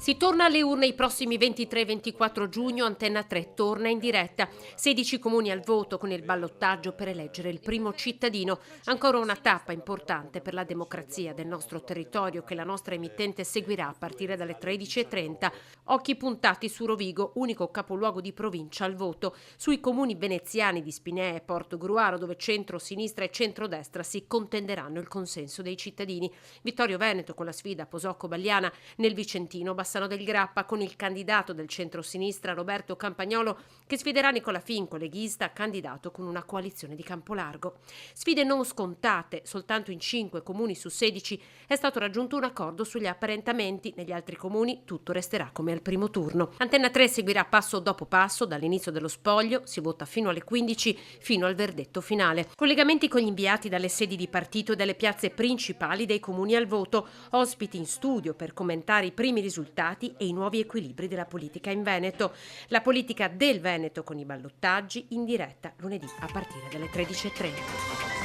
Si torna alle urne i prossimi 23 e 24 giugno, Antenna 3 torna in diretta. 16 comuni al voto con il ballottaggio per eleggere il primo cittadino. Ancora una tappa importante per la democrazia del nostro territorio che la nostra emittente seguirà a partire dalle 13:30. Occhi puntati su Rovigo, unico capoluogo di provincia al voto. Sui comuni veneziani di Spinea e Portogruaro, dove centro, sinistra e centrodestra si contenderanno il consenso dei cittadini. Vittorio Veneto con la sfida Posocco-Bagliana, nel Vicentino Bassano del Grappa con il candidato del centro-sinistra Roberto Campagnolo che sfiderà Nicola Finco, leghista, candidato con una coalizione di Campolargo. Sfide non scontate, soltanto in 5 comuni su 16 è stato raggiunto un accordo sugli apparentamenti, negli altri comuni tutto resterà come al primo turno. Antenna 3 seguirà passo dopo passo dall'inizio dello spoglio, si vota fino alle 15, fino al verdetto finale. Collegamenti con gli inviati dalle sedi di partito e dalle piazze principali dei comuni al voto, ospiti in studio per commentare i primi risultati e i nuovi equilibri della politica in Veneto. La politica del Veneto con i ballottaggi in diretta lunedì a partire dalle 13:30.